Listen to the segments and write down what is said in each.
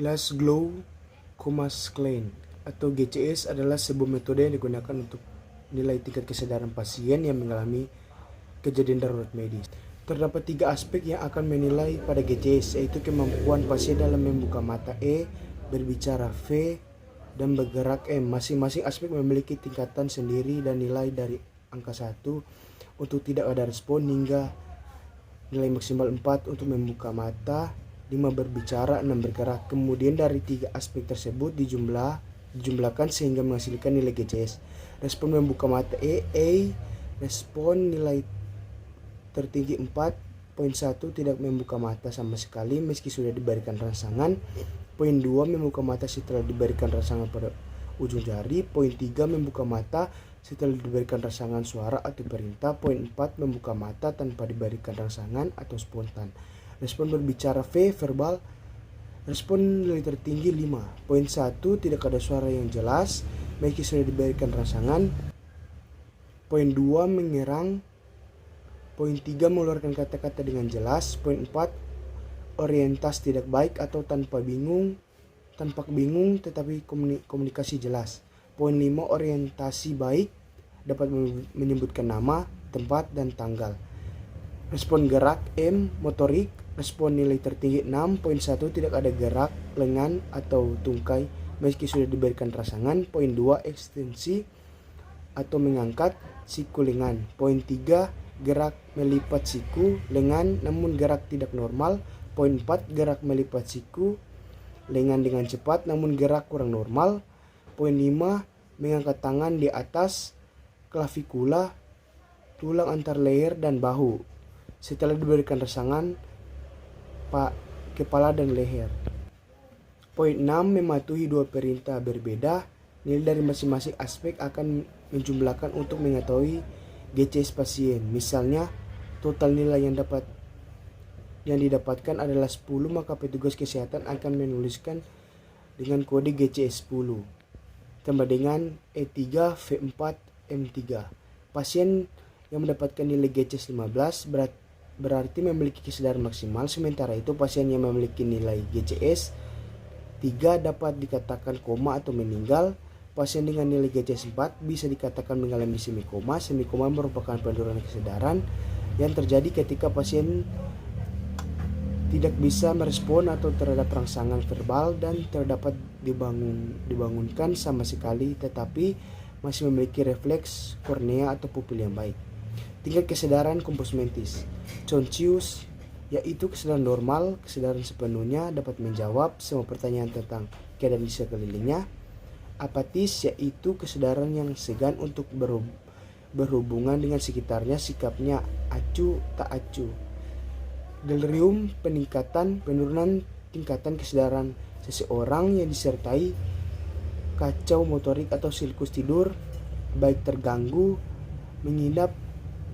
Glasgow Coma Scale atau GCS adalah sebuah metode yang digunakan untuk nilai tingkat kesadaran pasien yang mengalami kejadian darurat medis. Terdapat 3 aspek yang akan menilai pada GCS, yaitu kemampuan pasien dalam membuka mata E, berbicara V, dan bergerak M. Masing-masing aspek memiliki tingkatan sendiri dan nilai dari angka 1 untuk tidak ada respon hingga nilai maksimal 4 untuk membuka mata, 5 berbicara, 6 bergerak. Kemudian dari 3 aspek tersebut dijumlahkan sehingga menghasilkan nilai GCS. Respon membuka mata E, respon nilai tertinggi 4.1 tidak membuka mata sama sekali meski sudah diberikan rangsangan. Poin 2 membuka mata setelah diberikan rangsangan pada ujung jari. Poin 3 membuka mata setelah diberikan rangsangan suara atau perintah. Poin 4 membuka mata tanpa diberikan rangsangan atau spontan. Respon berbicara V, verbal. Respon nilai tertinggi 5. Poin 1 tidak ada suara yang jelas meski sudah diberikan rangsangan. Poin 2 mengerang. Poin 3 mengeluarkan kata-kata dengan jelas. Poin 4 orientasi tidak baik atau tampak bingung tetapi komunikasi jelas. Poin 5 orientasi baik, dapat menyebutkan nama, tempat, dan tanggal. Respon gerak M, motorik. Respon nilai tertinggi 6. Poin 1 tidak ada gerak lengan atau tungkai meski sudah diberikan rangsangan. Poin 2 ekstensi atau mengangkat siku lengan. Poin 3 gerak melipat siku lengan namun gerak tidak normal. Poin 4 gerak melipat siku lengan dengan cepat namun gerak kurang normal. Poin 5 mengangkat tangan di atas klavikula, tulang antar leher dan bahu setelah diberikan rangsangan kepala dan leher. Poin 6 mematuhi 2 perintah berbeda. Nilai dari masing-masing aspek akan menjumlahkan untuk mengetahui GCS pasien. Misalnya total nilai yang didapatkan adalah 10, maka petugas kesehatan akan menuliskan dengan kode GCS 10 tambah dengan E3, V4, M3. Pasien yang mendapatkan nilai GCS 15 berarti memiliki kesadaran maksimal, sementara itu pasien yang memiliki nilai GCS 3 dapat dikatakan koma atau meninggal. Pasien dengan nilai GCS 4 bisa dikatakan mengalami semikoma. Semikoma merupakan penurunan kesadaran yang terjadi ketika pasien tidak bisa merespon atau terhadap rangsangan verbal dan terdapat dibangunkan sama sekali tetapi masih memiliki refleks kornea atau pupil yang baik. Tingkat kesadaran komposmentis. Conscious yaitu kesadaran normal, kesadaran sepenuhnya dapat menjawab semua pertanyaan tentang keadaan di sekelilingnya. Apatis yaitu kesadaran yang segan untuk berhubungan dengan sekitarnya, sikapnya acuh tak acuh. Delirium penurunan tingkatan kesadaran seseorang yang disertai kacau motorik atau siklus tidur, baik terganggu, mengidap,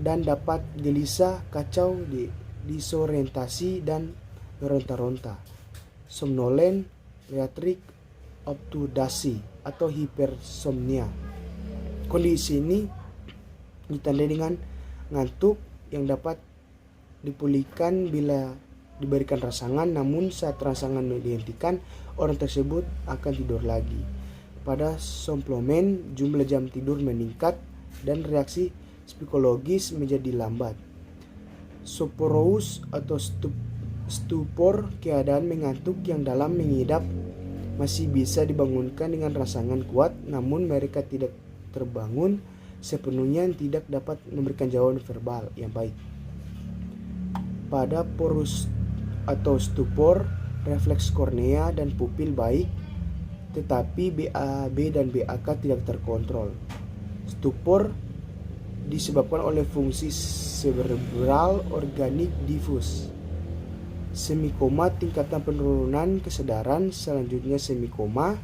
dan dapat gelisah, kacau, disorientasi, dan meronta-ronta. Somnolen, lethargic, obtudasi, atau hipersomnia. Kondisi ini ditandai dengan ngantuk yang dapat dipulihkan bila diberikan rangsangan, namun saat rangsangan dihentikan, orang tersebut akan tidur lagi. Pada somplomen, jumlah jam tidur meningkat dan reaksi psikologis menjadi lambat. Soporous atau stupor, keadaan mengantuk yang dalam mengidap, masih bisa dibangunkan dengan rangsangan kuat, namun mereka tidak terbangun sepenuhnya, tidak dapat memberikan jawaban verbal yang baik. Pada porus atau stupor, refleks kornea dan pupil baik, tetapi BAB dan BAK tidak terkontrol. Stupor disebabkan oleh fungsi cerebral organik difus. Semikoma, tingkatan penurunan kesadaran. Selanjutnya semikoma.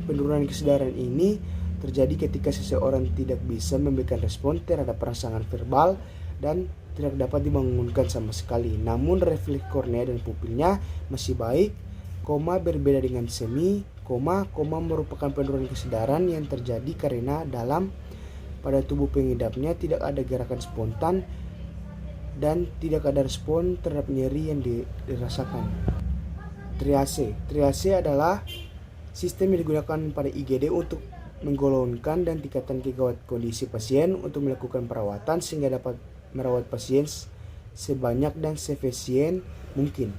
Penurunan kesadaran ini terjadi ketika seseorang tidak bisa memberikan respon terhadap rangsangan verbal dan tidak dapat dibangunkan sama sekali. Namun refleks kornea dan pupilnya masih baik. Koma berbeda dengan semi. Koma merupakan penurunan kesadaran yang terjadi karena pada tubuh pengidapnya tidak ada gerakan spontan dan tidak ada respon terhadap nyeri yang dirasakan. Triase. Triase adalah sistem yang digunakan pada IGD untuk menggolongkan dan tingkatan kegawat kondisi pasien untuk melakukan perawatan sehingga dapat merawat pasien sebanyak dan seefisien mungkin.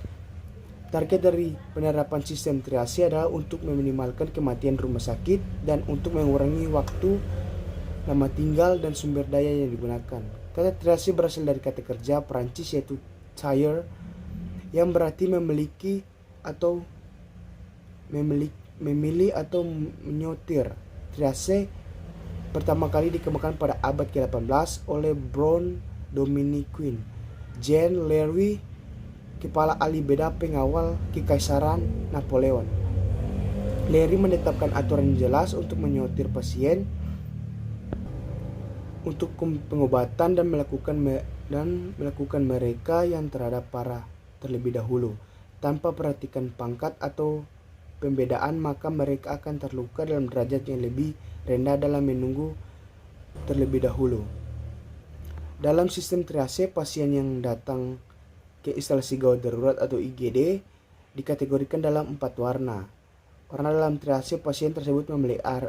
Target dari penerapan sistem triase adalah untuk meminimalkan kematian rumah sakit dan untuk mengurangi waktu lama tinggal dan sumber daya yang digunakan. Kata triase berasal dari kata kerja Prancis yaitu tire yang berarti memilih atau menyotir. Triase pertama kali dikembangkan pada abad ke-18 oleh Baron Dominiquin Jean Leroy, kepala ahli bedah pengawal Kekaisaran Napoleon. Leroy menetapkan aturan yang jelas untuk menyotir pasien untuk pengobatan dan melakukan mereka yang terhadap parah terlebih dahulu. Tanpa perhatikan pangkat atau pembedaan, maka mereka akan terluka dalam derajat yang lebih rendah dalam menunggu terlebih dahulu. Dalam sistem triase, pasien yang datang ke instalasi gawat darurat atau IGD dikategorikan dalam 4 warna. Warna dalam triase pasien tersebut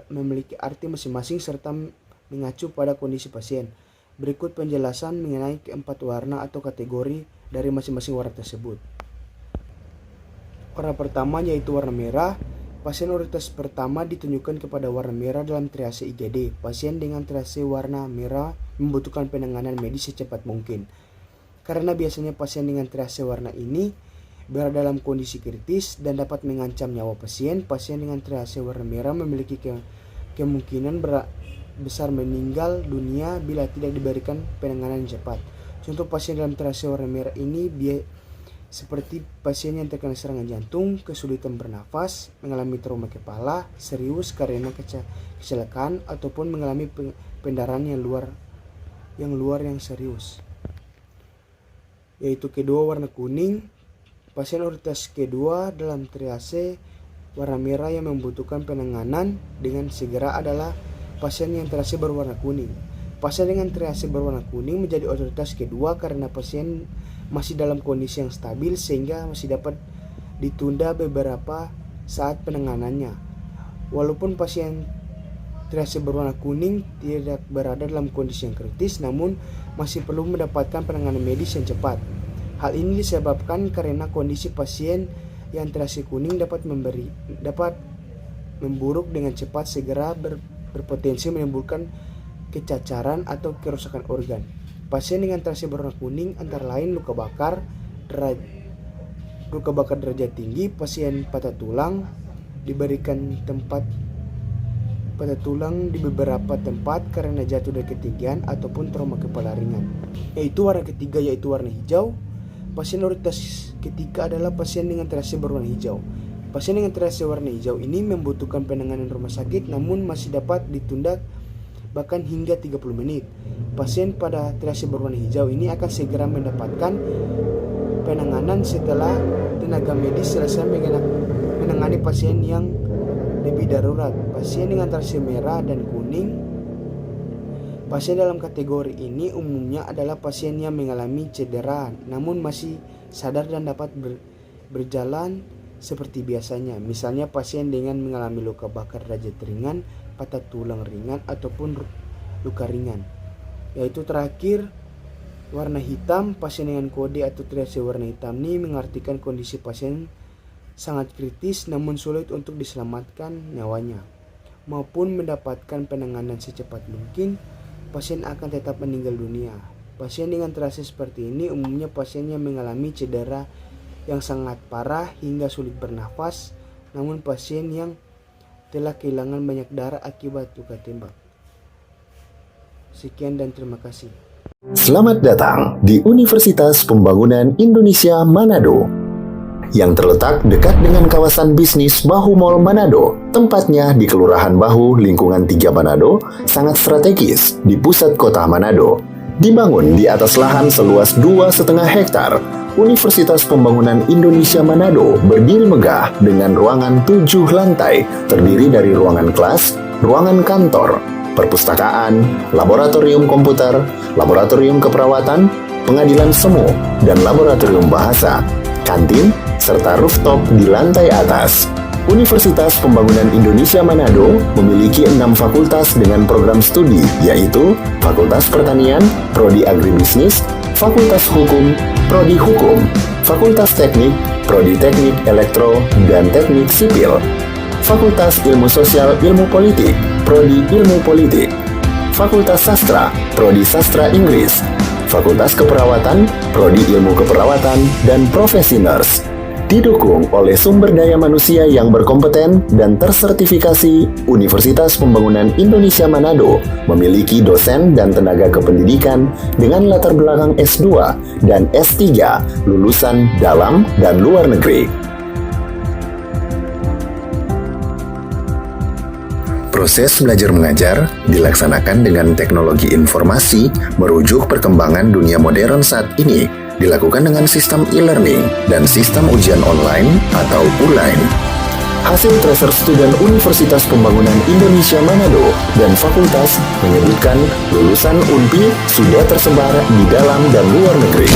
memiliki arti masing-masing serta mengacu pada kondisi pasien. Berikut penjelasan mengenai keempat warna atau kategori dari masing-masing warna tersebut. Warna pertama yaitu warna merah. Pasien prioritas pertama ditunjukkan kepada warna merah dalam triase IGD. Pasien dengan triase warna merah membutuhkan penanganan medis secepat mungkin. Karena biasanya pasien dengan triase warna ini berada dalam kondisi kritis dan dapat mengancam nyawa pasien. Pasien dengan triase warna merah memiliki kemungkinan besar meninggal dunia bila tidak diberikan penanganan cepat. Contoh pasien dalam triase warna merah ini seperti pasien yang terkena serangan jantung, kesulitan bernafas, mengalami trauma kepala serius karena kecelakaan ataupun mengalami pendarahan yang luar yang serius. Yaitu kedua warna kuning. Pasien prioritas kedua dalam triase warna merah yang membutuhkan penanganan dengan segera adalah pasien yang triase berwarna kuning. Pasien dengan triase berwarna kuning menjadi prioritas kedua karena pasien masih dalam kondisi yang stabil sehingga masih dapat ditunda beberapa saat penanganannya. Walaupun pasien triase berwarna kuning tidak berada dalam kondisi yang kritis, namun masih perlu mendapatkan penanganan medis yang cepat. Hal ini disebabkan karena kondisi pasien yang triase kuning dapat memburuk dengan cepat segera berpotensi menimbulkan kecacaran atau kerusakan organ. Pasien dengan triase berwarna kuning antara lain luka bakar derajat tinggi, pasien patah tulang diberikan tempat patah tulang di beberapa tempat karena jatuh dari ketinggian ataupun trauma kepala ringan. Yaitu warna ketiga yaitu warna hijau. Pasien prioritas ketiga adalah pasien dengan triase berwarna hijau. Pasien dengan triase warna hijau ini membutuhkan penanganan rumah sakit namun masih dapat ditunda bahkan hingga 30 menit. Pasien pada triase berwarna hijau ini akan segera mendapatkan penanganan setelah tenaga medis selesai menangani pasien yang lebih darurat. Pasien dengan triase merah dan kuning. Pasien dalam kategori ini umumnya adalah pasien yang mengalami cedera namun masih sadar dan dapat berjalan seperti biasanya. Misalnya pasien dengan mengalami luka bakar derajat ringan, patah tulang ringan ataupun luka ringan. Yaitu terakhir warna hitam. Pasien dengan kode atau triase warna hitam ini mengartikan kondisi pasien sangat kritis namun sulit untuk diselamatkan nyawanya maupun mendapatkan penanganan secepat mungkin. Pasien akan tetap meninggal dunia. Pasien dengan triase seperti ini umumnya pasien yang mengalami cedera yang sangat parah hingga sulit bernafas, namun pasien yang telah kehilangan banyak darah akibat luka tembak. Sekian dan terima kasih. Selamat datang di Universitas Pembangunan Indonesia Manado yang terletak dekat dengan kawasan bisnis Bahu Mall Manado. Tempatnya di Kelurahan Bahu, lingkungan 3 Manado, sangat strategis di pusat kota Manado. Dibangun di atas lahan seluas 2,5 hektar, Universitas Pembangunan Indonesia Manado berdiri megah dengan ruangan 7 lantai, terdiri dari ruangan kelas, ruangan kantor, perpustakaan, laboratorium komputer, laboratorium keperawatan, pengadilan semu, dan laboratorium bahasa. kantin, serta rooftop di lantai atas. Universitas Pembangunan Indonesia Manado memiliki 6 fakultas dengan program studi, yaitu Fakultas Pertanian, Prodi Agribisnis, Fakultas Hukum, Prodi Hukum, Fakultas Teknik, Prodi Teknik Elektro dan Teknik Sipil, Fakultas Ilmu Sosial Ilmu Politik, Prodi Ilmu Politik, Fakultas Sastra, Prodi Sastra Inggris, Fakultas Keperawatan, Prodi Ilmu Keperawatan, dan Profesi Nurse. Didukung oleh sumber daya manusia yang berkompeten dan tersertifikasi, Universitas Pembangunan Indonesia Manado memiliki dosen dan tenaga kependidikan dengan latar belakang S2 dan S3 lulusan dalam dan luar negeri. Proses belajar mengajar dilaksanakan dengan teknologi informasi merujuk perkembangan dunia modern saat ini, dilakukan dengan sistem e-learning dan sistem ujian online atau ULAIN. Hasil tracer student Universitas Pembangunan Indonesia Manado dan fakultas menyebutkan lulusan UNPI sudah tersebar di dalam dan luar negeri.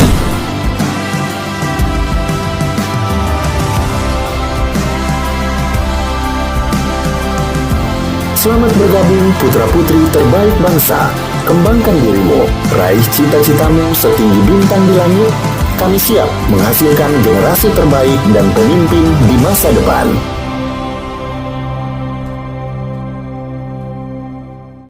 Selamat bergabung putra-putri terbaik bangsa. Kembangkan dirimu, raih cita-citamu setinggi bintang di langit. Kami siap menghasilkan generasi terbaik dan pemimpin di masa depan.